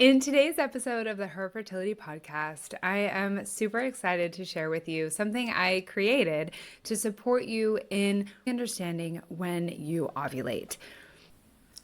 In today's episode of the Her Fertility podcast, I am super excited to share with you something I created to support you in understanding when you ovulate.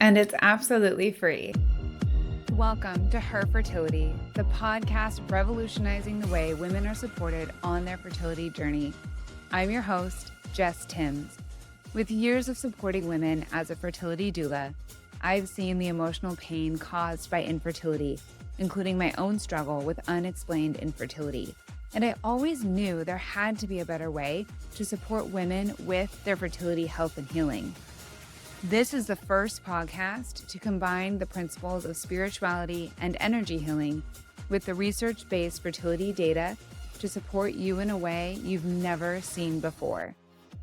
And it's absolutely free. Welcome to Her Fertility, the podcast revolutionizing the way women are supported on their fertility journey. I'm your host, Jess Tims. With years of supporting women as a fertility doula, I've seen the emotional pain caused by infertility, including my own struggle with unexplained infertility. And I always knew there had to be a better way to support women with their fertility health and healing. This is the first podcast to combine the principles of spirituality and energy healing with the research-based fertility data to support you in a way you've never seen before.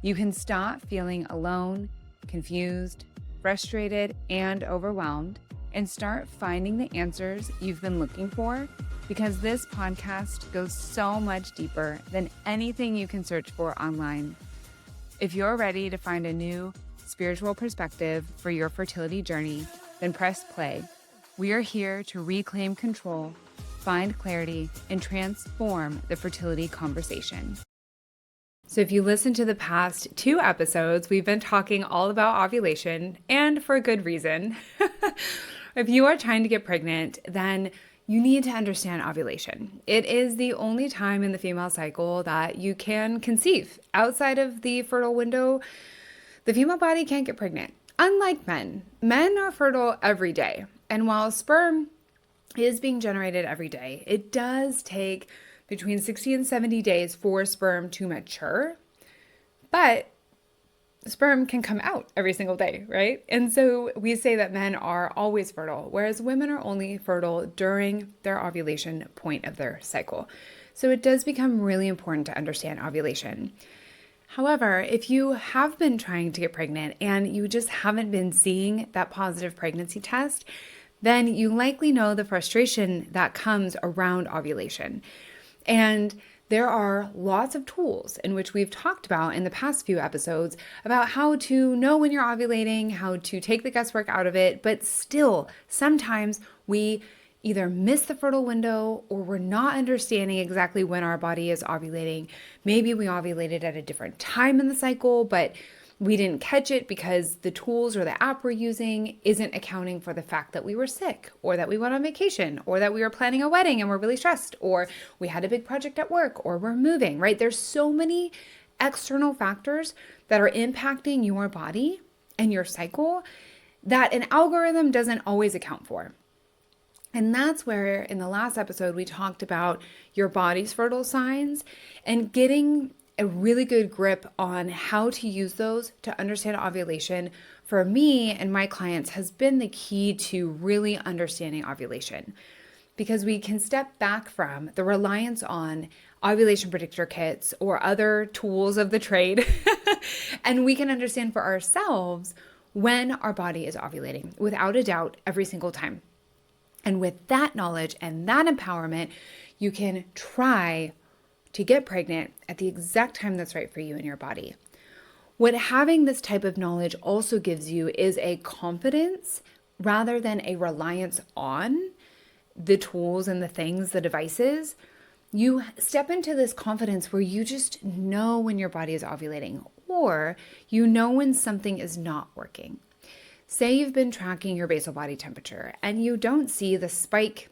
You can stop feeling alone, confused, frustrated, and overwhelmed, and start finding the answers you've been looking for, because this podcast goes so much deeper than anything you can search for online. If you're ready to find a new spiritual perspective for your fertility journey, then press play. We are here to reclaim control, find clarity, and transform the fertility conversation. So if you listen to the past 2 episodes, we've been talking all about ovulation, and for a good reason. If you are trying to get pregnant, then you need to understand ovulation. It is the only time in the female cycle that you can conceive. Outside of the fertile window, the female body can't get pregnant. Unlike men, men are fertile every day. And while sperm is being generated every day, it does take between 60 and 70 days for sperm to mature, but sperm can come out every single day, right? And so we say that men are always fertile, whereas women are only fertile during their ovulation point of their cycle. So it does become really important to understand ovulation. However, if you have been trying to get pregnant and you just haven't been seeing that positive pregnancy test, then you likely know the frustration that comes around ovulation. And there are lots of tools in which we've talked about in the past few episodes about how to know when you're ovulating, how to take the guesswork out of it, but still, sometimes we either miss the fertile window or we're not understanding exactly when our body is ovulating. Maybe we ovulated at a different time in the cycle, but we didn't catch it because the tools or the app we're using isn't accounting for the fact that we were sick, or that we went on vacation, or that we were planning a wedding and we're really stressed, or we had a big project at work, or we're moving, right? There's so many external factors that are impacting your body and your cycle that an algorithm doesn't always account for. And that's where in the last episode, we talked about your body's fertile signs and getting a really good grip on how to use those to understand ovulation for me and my clients has been the key to really understanding ovulation, because we can step back from the reliance on ovulation predictor kits or other tools of the trade and we can understand for ourselves when our body is ovulating without a doubt every single time. And with that knowledge and that empowerment, you can try to get pregnant at the exact time that's right for you and your body. What having this type of knowledge also gives you is a confidence rather than a reliance on the tools and the things, the devices. You step into this confidence where you just know when your body is ovulating, or you know when something is not working. Say you've been tracking your basal body temperature and you don't see the spike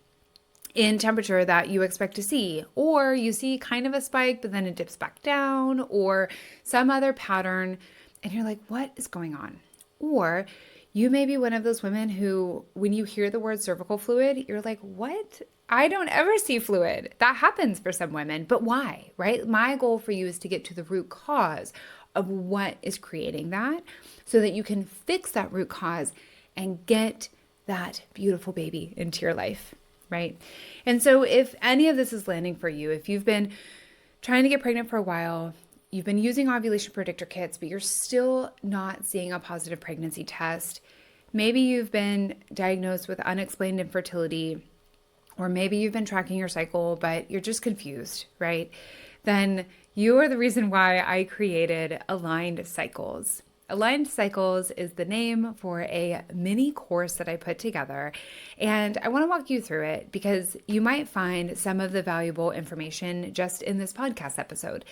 in temperature that you expect to see, or you see kind of a spike, but then it dips back down, or some other pattern, and you're like, what is going on? Or you may be one of those women who, when you hear the word cervical fluid, you're like, what? I don't ever see fluid. That happens for some women, but why, right? My goal for you is to get to the root cause of what is creating that so that you can fix that root cause and get that beautiful baby into your life. Right? And so if any of this is landing for you, if you've been trying to get pregnant for a while, you've been using ovulation predictor kits, but you're still not seeing a positive pregnancy test, maybe you've been diagnosed with unexplained infertility, or maybe you've been tracking your cycle, but you're just confused, right? Then you are the reason why I created Aligned Cycles. Aligned Cycles is the name for a mini course that I put together, and I want to walk you through it because you might find some of the valuable information just in this podcast episode.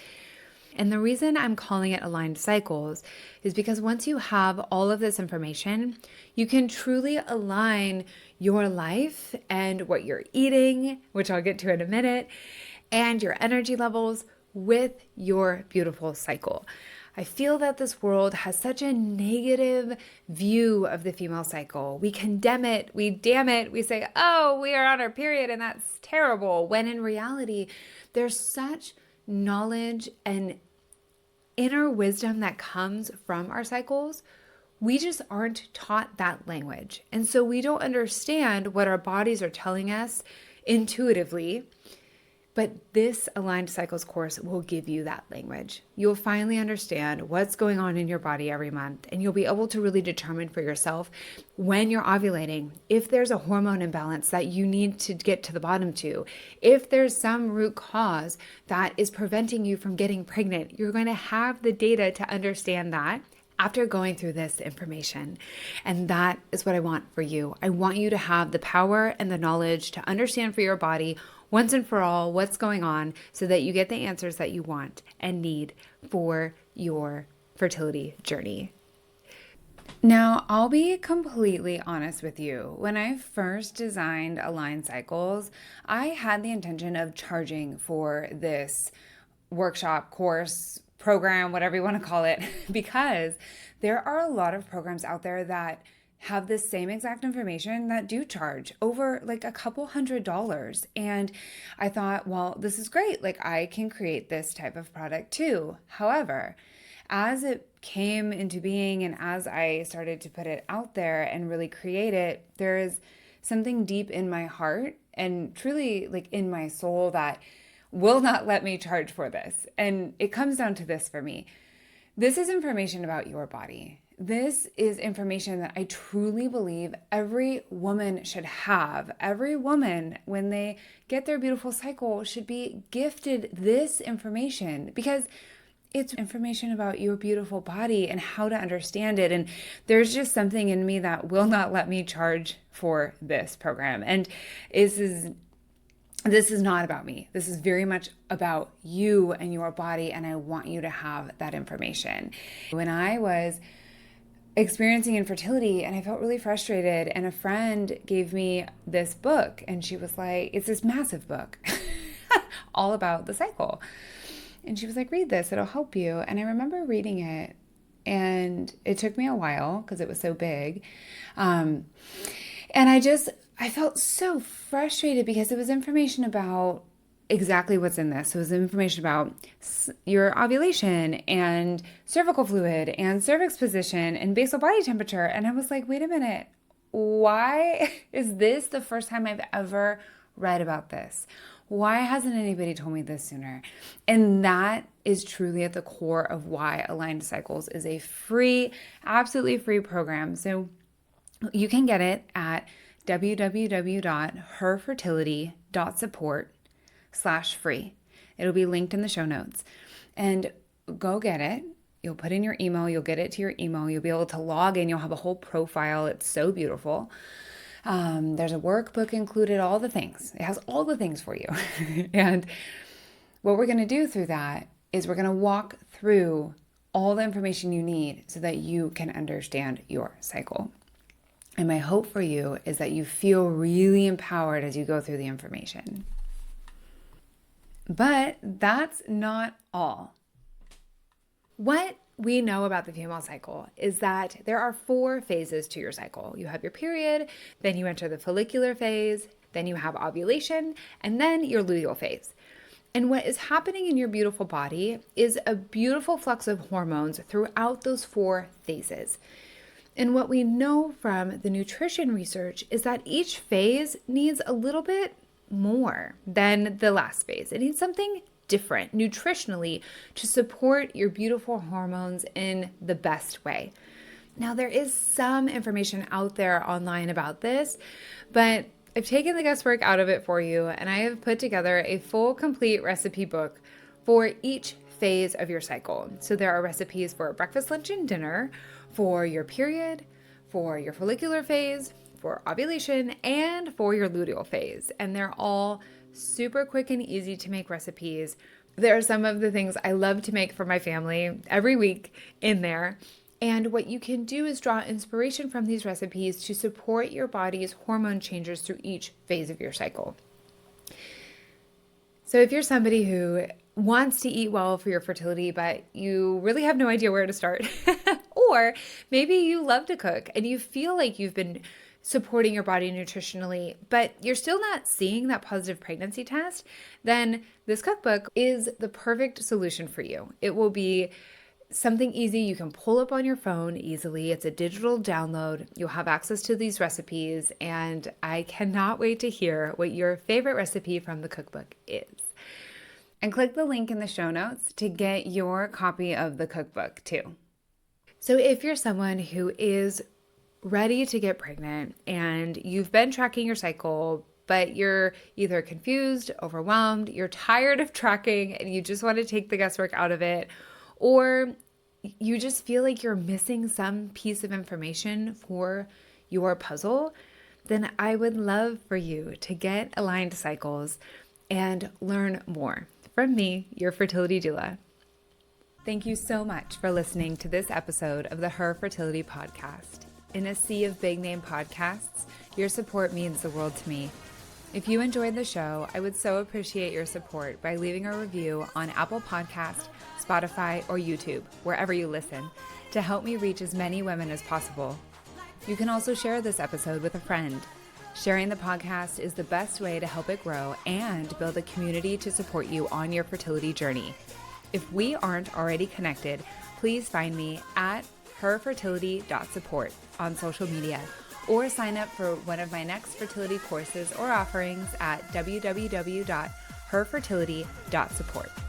And the reason I'm calling it Aligned Cycles is because once you have all of this information, you can truly align your life and what you're eating, which I'll get to in a minute, and your energy levels with your beautiful cycle. I feel that this world has such a negative view of the female cycle. We condemn it, we damn it, we say, oh, we are on our period and that's terrible. When in reality, there's such knowledge and inner wisdom that comes from our cycles. We just aren't taught that language. And so we don't understand what our bodies are telling us intuitively. But this Aligned Cycles course will give you that language. You'll finally understand what's going on in your body every month, and you'll be able to really determine for yourself when you're ovulating, if there's a hormone imbalance that you need to get to the bottom to, if there's some root cause that is preventing you from getting pregnant. You're going to have the data to understand that after going through this information. And that is what I want for you. I want you to have the power and the knowledge to understand for your body once and for all what's going on so that you get the answers that you want and need for your fertility journey. Now, I'll be completely honest with you. When I first designed Aligned Cycles, I had the intention of charging for this workshop, course, program, whatever you want to call it, because there are a lot of programs out there that have the same exact information that do charge over like a couple $100s. And I thought, well, this is great. Like I can create this type of product too. However, as it came into being and as I started to put it out there and really create it, there is something deep in my heart and truly like in my soul that will not let me charge for this. And it comes down to this for me. This is information about your body. This is information that I truly believe every woman should have. Every woman, when they get their beautiful cycle, should be gifted this information because it's information about your beautiful body and how to understand it. And there's just something in me that will not let me charge for this program. And this is not about me. This is very much about you and your body, and I want you to have that information. When I was experiencing infertility and I felt really frustrated, and a friend gave me this book and she was like, it's this massive book all about the cycle. And she was like, read this, it'll help you. And I remember reading it and it took me a while because it was so big. And I felt so frustrated because it was information about exactly what's in this. So it was information about your ovulation and cervical fluid and cervix position and basal body temperature. And I was like, wait a minute, why is this the first time I've ever read about this? Why hasn't anybody told me this sooner? And that is truly at the core of why Aligned Cycles is a free, absolutely free program. So you can get it at www.herfertility.support/free. It'll be linked in the show notes. And go get it. You'll put in your email. You'll get it to your email. You'll be able to log in. You'll have a whole profile. It's so beautiful. There's a workbook included, all the things. It has all the things for you. And what we're going to do through that is we're going to walk through all the information you need so that you can understand your cycle. And my hope for you is that you feel really empowered as you go through the information. But that's not all. What we know about the female cycle is that there are 4 phases to your cycle. You have your period, then you enter the follicular phase, then you have ovulation, and then your luteal phase. And what is happening in your beautiful body is a beautiful flux of hormones throughout those 4 phases. And what we know from the nutrition research is that each phase needs a little bit more than the last phase. It needs something different nutritionally to support your beautiful hormones in the best way. Now, there is some information out there online about this, but I've taken the guesswork out of it for you, and I have put together a full, complete recipe book for each phase of your cycle. So there are recipes for breakfast, lunch, and dinner, for your period, for your follicular phase, for ovulation, and for your luteal phase. And they're all super quick and easy to make recipes. There are some of the things I love to make for my family every week in there. And what you can do is draw inspiration from these recipes to support your body's hormone changes through each phase of your cycle. So if you're somebody who wants to eat well for your fertility, but you really have no idea where to start, or maybe you love to cook and you feel like you've been supporting your body nutritionally, but you're still not seeing that positive pregnancy test, then this cookbook is the perfect solution for you. It will be something easy you can pull up on your phone easily. It's a digital download. You'll have access to these recipes, and I cannot wait to hear what your favorite recipe from the cookbook is. And click the link in the show notes to get your copy of the cookbook too. So if you're someone who is ready to get pregnant and you've been tracking your cycle, but you're either confused, overwhelmed, you're tired of tracking and you just want to take the guesswork out of it, or you just feel like you're missing some piece of information for your puzzle, then I would love for you to get Aligned Cycles and learn more from me, your fertility doula. Thank you so much for listening to this episode of the Her Fertility Podcast. In a sea of big name podcasts, your support means the world to me. If you enjoyed the show, I would so appreciate your support by leaving a review on Apple Podcast, Spotify, or YouTube, wherever you listen, to help me reach as many women as possible. You can also share this episode with a friend. Sharing the podcast is the best way to help it grow and build a community to support you on your fertility journey. If we aren't already connected, please find me at herfertility.support on social media, or sign up for one of my next fertility courses or offerings at www.herfertility.support.